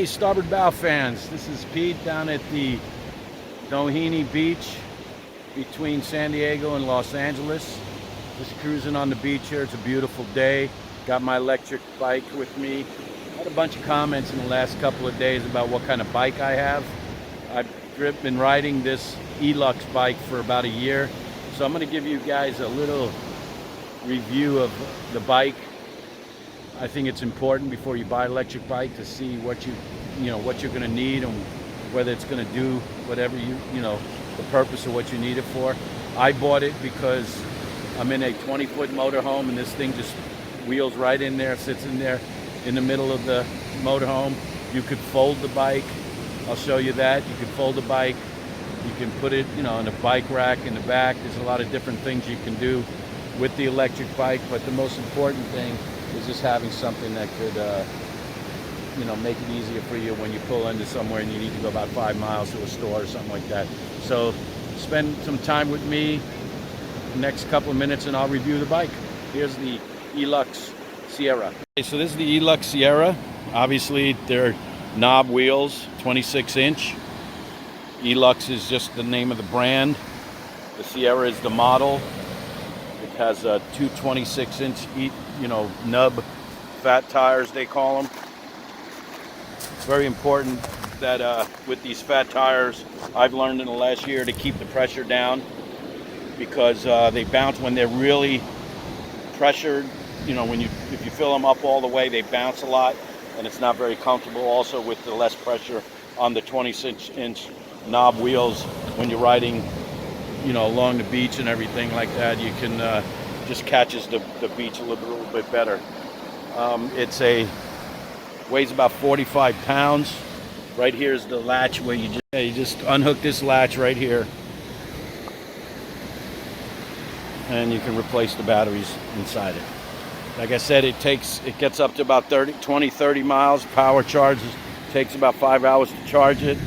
Hey, Starboard Bow fans, this is Pete down at the Doheny Beach between San Diego and Los Angeles. Just cruising on the beach here. It's a beautiful day. Got my electric bike with me. Had a bunch of comments in the last couple of days about what kind of bike I have. I've been riding this Lux bike for about a year, so I'm going to give you guys a little review of the bike. I think it's important before you buy an electric bike to see what what you're going to need and whether it's going to do whatever the purpose of what you need it for. I bought it because I'm in a 20-foot motorhome, and this thing just wheels right in there, sits in there in the middle of the motorhome. You could fold the bike. I'll show you that. You can fold the bike. You can put it, in a bike rack in the back. There's a lot of different things you can do with the electric bike, but the most important thing is just having something that could, make it easier for you when you pull into somewhere and you need to go about 5 miles to a store or something like that. So spend some time with me the next couple of minutes and I'll review the bike. Here's the Lux Sierra. Okay, so this is the Lux Sierra. Obviously, they're knob wheels, 26-inch. Lux is just the name of the brand. The Sierra is the model. It has two 26-inch, nub fat tires, they call them. It's very important that with these fat tires, I've learned in the last year to keep the pressure down, because they bounce when they're really pressured. If you fill them up all the way, they bounce a lot, and it's not very comfortable. Also, with the less pressure on the 26-inch knob wheels, when you're riding, along the beach and everything like that, you can just catches the beach a little bit better. Weighs about 45 pounds. Right here is the latch where you just unhook this latch right here, and you can replace the batteries inside it. Like I said, it gets up to about 20-30 miles. Power charges takes about 5 hours to charge it.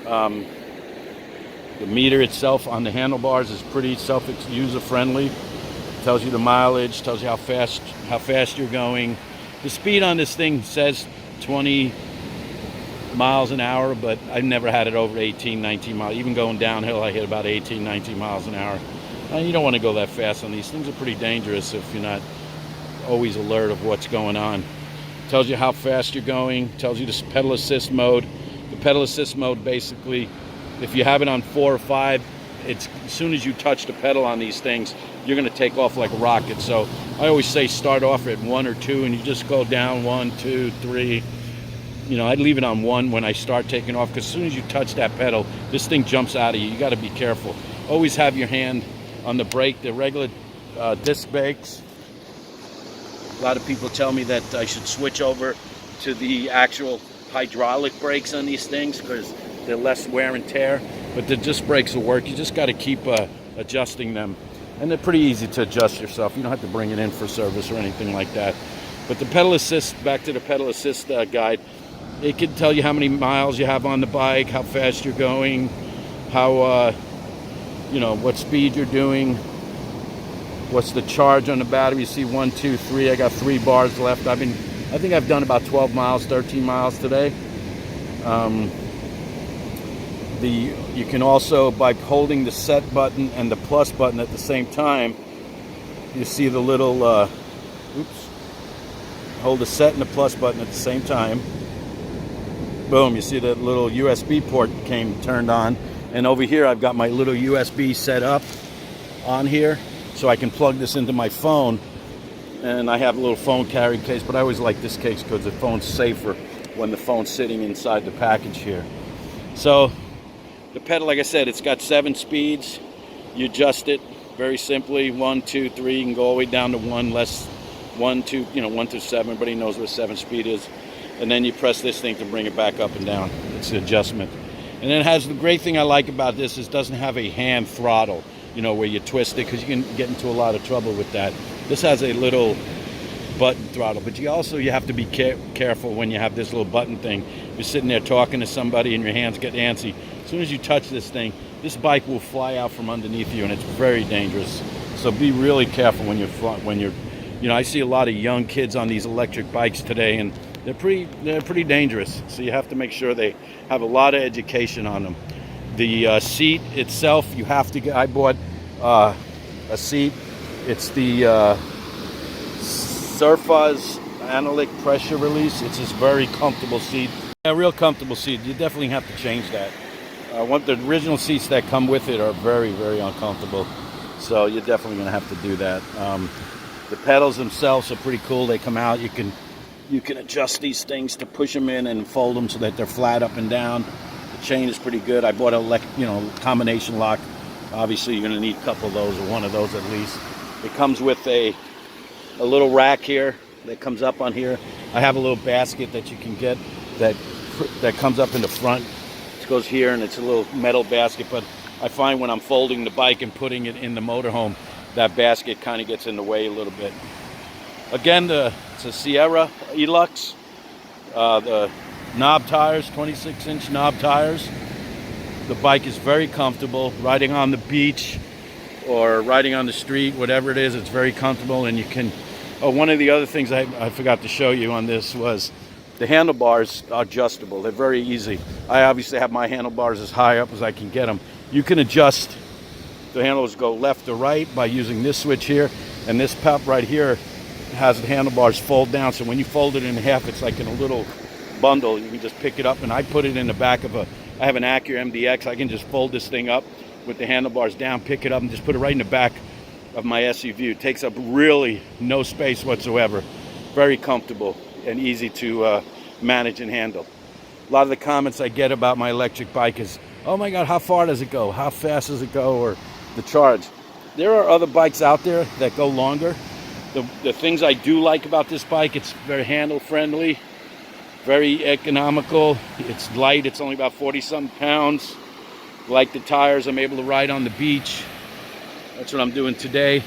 The meter itself on the handlebars is pretty user-friendly. Tells you the mileage, tells you how fast you're going. The speed on this thing says 20 miles an hour, but I've never had it over 18, 19 miles. Even going downhill, I hit about 18, 19 miles an hour. You don't want to go that fast on these things. Are pretty dangerous if you're not always alert of what's going on. Tells you how fast you're going. Tells you the pedal assist mode. The pedal assist mode, basically, if you have it on 4 or 5, as soon as you touch the pedal on these things, you're going to take off like a rocket. So I always say start off at 1 or 2, and you just go down 1, 2, 3. I'd leave it on 1 when I start taking off, because as soon as you touch that pedal, this thing jumps out of you. You got to be careful. Always have your hand on the brake. The regular disc brakes. A lot of people tell me that I should switch over to the actual hydraulic brakes on these things because they're less wear and tear. But the disc brakes will work. You just got to keep adjusting them. And they're pretty easy to adjust yourself. You don't have to bring it in for service or anything like that. But the pedal assist, back to the pedal assist guide, it can tell you how many miles you have on the bike, how fast you're going, how, what speed you're doing, what's the charge on the battery. You see 1, 2, 3. I got 3 bars left. I think I've done about 12 miles, 13 miles today. You can also, by holding the set button and the plus button at the same time, you see the little, hold the set and the plus button at the same time. Boom, you see that little USB port turned on. And over here, I've got my little USB set up on here, so I can plug this into my phone. And I have a little phone carrying case, but I always like this case because the phone's safer when the phone's sitting inside the package here. So the pedal, like I said, it's got 7 speeds. You adjust it very simply. 1, 2, 3. You can go all the way down to 1, 1 to 7. Everybody knows what 7 speed is. And then you press this thing to bring it back up and down. It's the adjustment. And then it has, the great thing I like about this is it doesn't have a hand throttle, where you twist it, because you can get into a lot of trouble with that. This has a little button throttle, but you have to be careful when you have this little button thing. You're sitting there talking to somebody and your hands get antsy. As soon as you touch this thing, this bike will fly out from underneath you, and it's very dangerous. So be really careful when you're I see a lot of young kids on these electric bikes today, and they're pretty dangerous. So you have to make sure they have a lot of education on them. The seat itself, you have to get. I bought a seat. It's the Surfaz Analic pressure release. It's this very comfortable seat. A real comfortable seat. You definitely have to change that. The original seats that come with it are very, very uncomfortable. So you're definitely going to have to do that. The pedals themselves are pretty cool. They come out. You can adjust these things to push them in and fold them so that they're flat up and down. The chain is pretty good. I bought a combination lock. Obviously, you're going to need a couple of those, or one of those at least. It comes with a little rack here that comes up on here. I have a little basket that you can get that comes up in the front. It goes here, and it's a little metal basket, but I find when I'm folding the bike and putting it in the motorhome, that basket kind of gets in the way a little bit. Again, it's a Sierra Elux. The knob tires, 26-inch knob tires. The bike is very comfortable. Riding on the beach or riding on the street, whatever it is, it's very comfortable. And you can... Oh, one of the other things I forgot to show you on this was the handlebars are adjustable. They're very easy. I obviously have my handlebars as high up as I can get them. You can adjust the handlebars, go left or right by using this switch here, and this pop right here has the handlebars fold down, so when you fold it in half, it's like in a little bundle. You can just pick it up, and I put it in the back of I have an Acura MDX. I can just fold this thing up with the handlebars down, pick it up, and just put it right in the back of my SUV. It takes up really no space whatsoever. Very comfortable and easy to manage and handle. A lot of the comments I get about my electric bike is, oh my God, how far does it go? How fast does it go? Or the charge. There are other bikes out there that go longer. The things I do like about this bike, it's very handle friendly, very economical. It's light. It's only about 40-something pounds. Like the tires, I'm able to ride on the beach. That's what I'm doing today.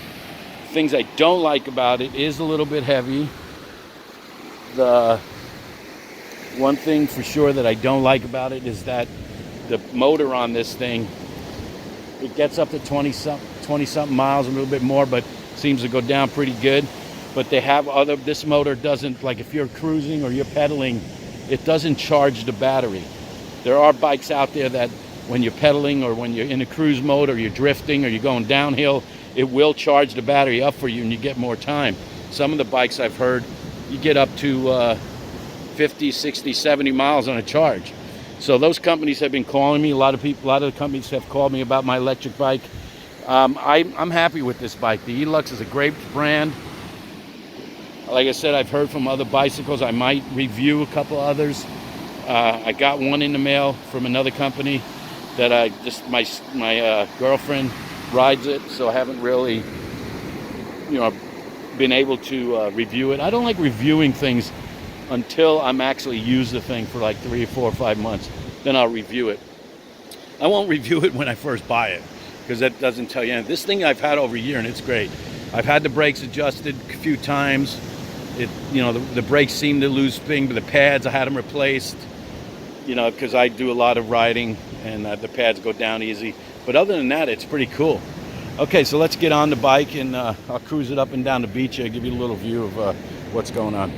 Things I don't like about it is a little bit heavy. The one thing for sure that I don't like about it is that the motor on this thing, it gets up to 20-something miles, a little bit more, but seems to go down pretty good. But they have this motor doesn't, like if you're cruising or you're pedaling, it doesn't charge the battery. There are bikes out there that when you're pedaling or when you're in a cruise mode or you're drifting or you're going downhill, it will charge the battery up for you and you get more time. Some of the bikes I've heard, you get up to 50, 60, 70 miles on a charge. So those companies have been calling me. A lot of the companies have called me about my electric bike. I'm happy with this bike. The Elux is a great brand. Like I said, I've heard from other bicycles. I might review a couple others. I got one in the mail from another company that my girlfriend rides it, so I haven't really, been able to review it. I don't like reviewing things until I'm actually use the thing for like 3 or 4 or 5 months. Then I'll review it. I won't review it when I first buy it, because that doesn't tell you anything. This thing I've had over a year and it's great. I've had the brakes adjusted a few times. The brakes seem to lose spin, but the pads, I had them replaced, because I do a lot of riding and the pads go down easy. But other than that, it's pretty cool. Okay, so let's get on the bike and I'll cruise it up and down the beach here, give you a little view of what's going on.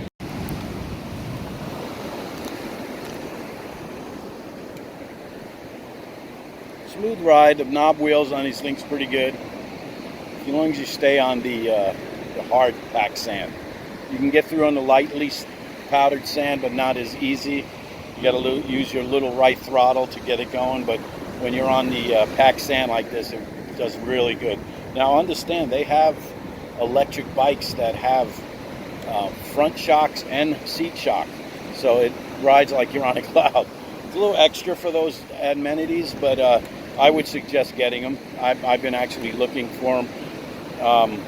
Smooth ride. The knob wheels on these things pretty good, as long as you stay on the hard packed sand. You can get through on the lightly powdered sand, but not as easy. You got to use your little right throttle to get it going, but when you're on the packed sand like this, it does really good. Now understand, they have electric bikes that have front shocks and seat shock, so it rides like you're on a cloud. It's a little extra for those amenities, but I would suggest getting them. I've been actually looking for them.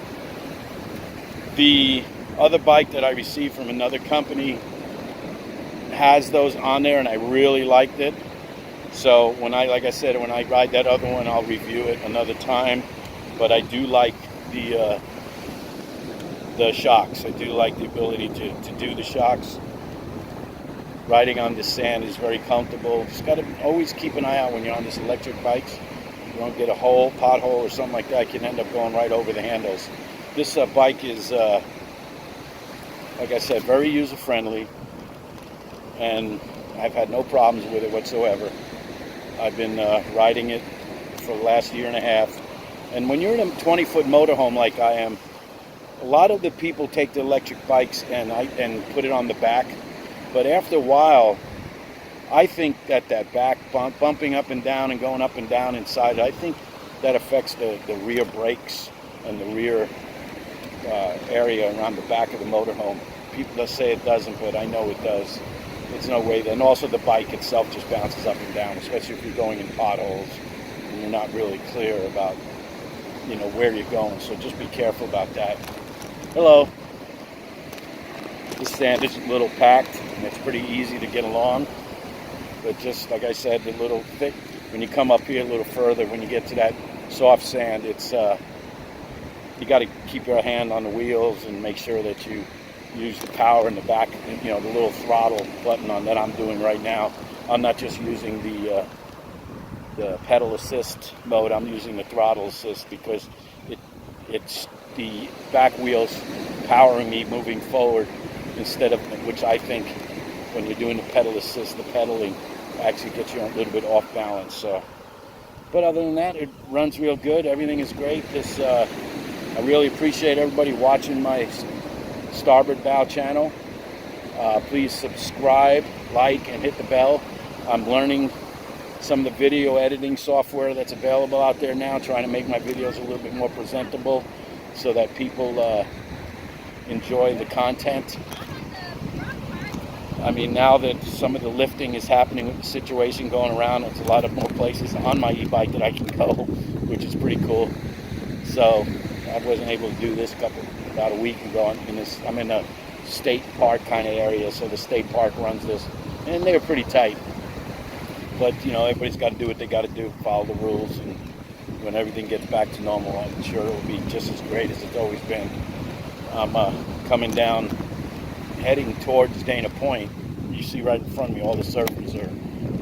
The other bike that I received from another company has those on there, and I really liked it. So like I said, when I ride that other one, I'll review it another time. But I do like the shocks. I do like the ability to do the shocks. Riding on the sand is very comfortable. Just got to always keep an eye out when you're on this electric bike. You don't get a pothole or something like that. You can end up going right over the handles. This bike is, like I said, very user-friendly. and I've had no problems with it whatsoever. I've been riding it for the last year and a half. And when you're in a 20-foot motorhome like I am, a lot of the people take the electric bikes and put it on the back. But after a while, I think that back bumping up and down and going up and down inside, I think that affects the rear brakes and the rear area around the back of the motorhome. People just say it doesn't, but I know it does. There's no way. And also the bike itself just bounces up and down, especially if you're going in potholes and you're not really clear about, you know, where you're going. So just be careful about that. Hello. This stand is a little packed and it's pretty easy to get along. But just like I said, a little thick. When you come up here a little further, when you get to that soft sand, it's you got to keep your hand on the wheels and make sure that you use the power in the back, you know, the little throttle button on that I'm doing right now. I'm not just using the pedal assist mode, I'm using the throttle assist because it's the back wheels powering me moving forward instead of, which I think when you're doing the pedal assist, the pedaling actually gets you a little bit off balance. So, but other than that, it runs real good. Everything is great. This I really appreciate everybody watching my starboard bow channel. Please subscribe, like, and hit the bell. I'm learning some of the video editing software that's available out there now, trying to make my videos a little bit more presentable so that people enjoy the content. I mean, now that some of the lifting is happening with the situation going around, it's a lot of more places on my e-bike that I can go, which is pretty cool. So I wasn't able to do this about a week ago. I'm in a state park kind of area, so the state park runs this, and they're pretty tight. But you know, everybody's got to do what they got to do, follow the rules, and when everything gets back to normal, I'm sure it will be just as great as it's always been. I'm coming down, heading towards Dana Point. You see right in front of me, all the surfers are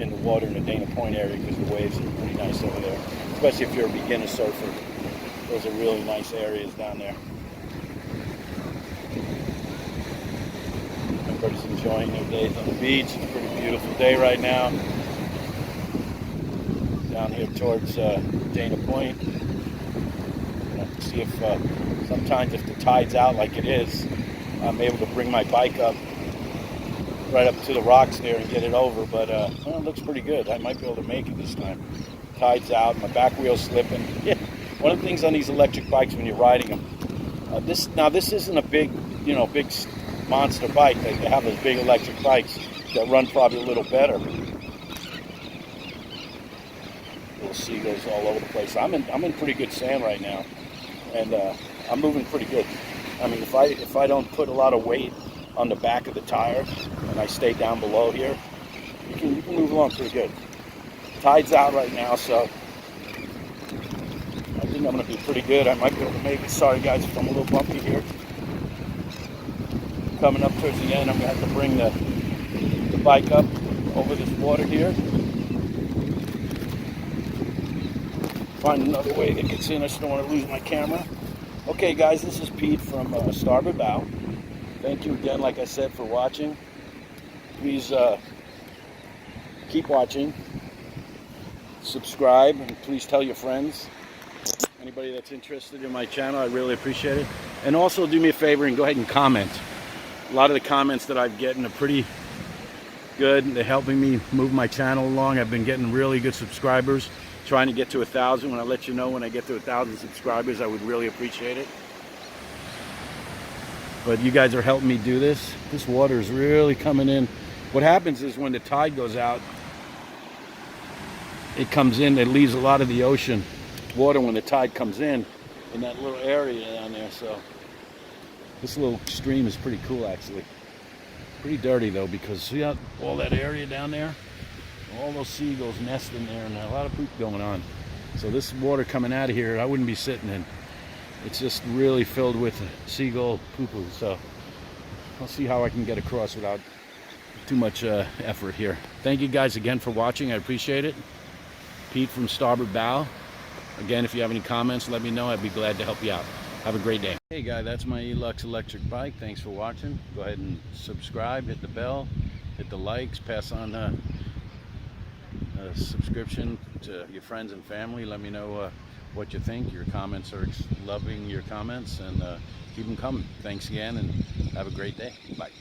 in the water in the Dana Point area because the waves are pretty nice over there, especially if you're a beginner surfer. Those are really nice areas down there. Everybody's enjoying their days on the beach. It's a pretty beautiful day right now. Down here towards Dana Point. See if sometimes if the tide's out like it is, I'm able to bring my bike up right up to the rocks there and get it over. But well, it looks pretty good. I might be able to make it this time. Tide's out. My back wheel's slipping. Yeah. One of the things on these electric bikes when you're riding them, this isn't a big, you know, big monster bike. They have those big electric bikes that run probably a little better. Little seagulls all over the place. I'm in pretty good sand right now, and I'm moving pretty good. I mean, if I don't put a lot of weight on the back of the tire and I stay down below here, you can move along pretty good. Tide's out right now, so I think I'm going to be pretty good. I might be able to make it. Sorry guys if I'm a little bumpy here. Coming up towards the end, I'm going to have to bring the bike up over this water here. Find another way that gets in. I just don't want to lose my camera. Okay guys, this is Pete from Starboard Bow. Thank you again, like I said, for watching. Please keep watching. Subscribe, and please tell your friends. Anybody that's interested in my channel, I really appreciate it. And also do me a favor and go ahead and comment. A lot of the comments that I've gotten are pretty good. They're helping me move my channel along. I've been getting really good subscribers. Trying to get to 1,000. When I let you know when I get to 1,000 subscribers, I would really appreciate it. But you guys are helping me do this. This water is really coming in. What happens is when the tide goes out, it comes in, it leaves a lot of the ocean water when the tide comes in that little area down there. So this little stream is pretty cool actually. Pretty dirty though, because see all that area down there? All those seagulls nest in there and a lot of poop going on. So this water coming out of here, I wouldn't be sitting in. It's just really filled with seagull poo-poo. So I'll see how I can get across without too much effort here. Thank you guys again for watching. I appreciate it. Pete from Starboard Bow. Again, if you have any comments, let me know. I'd be glad to help you out. Have a great day. Hey guy, that's my Lux electric bike. Thanks for watching. Go ahead and subscribe, hit the bell. hit the likes, pass on a subscription to your friends and family. Let me know what you think. Your comments are loving your comments, and keep them coming. Thanks again, and have a great day. Bye.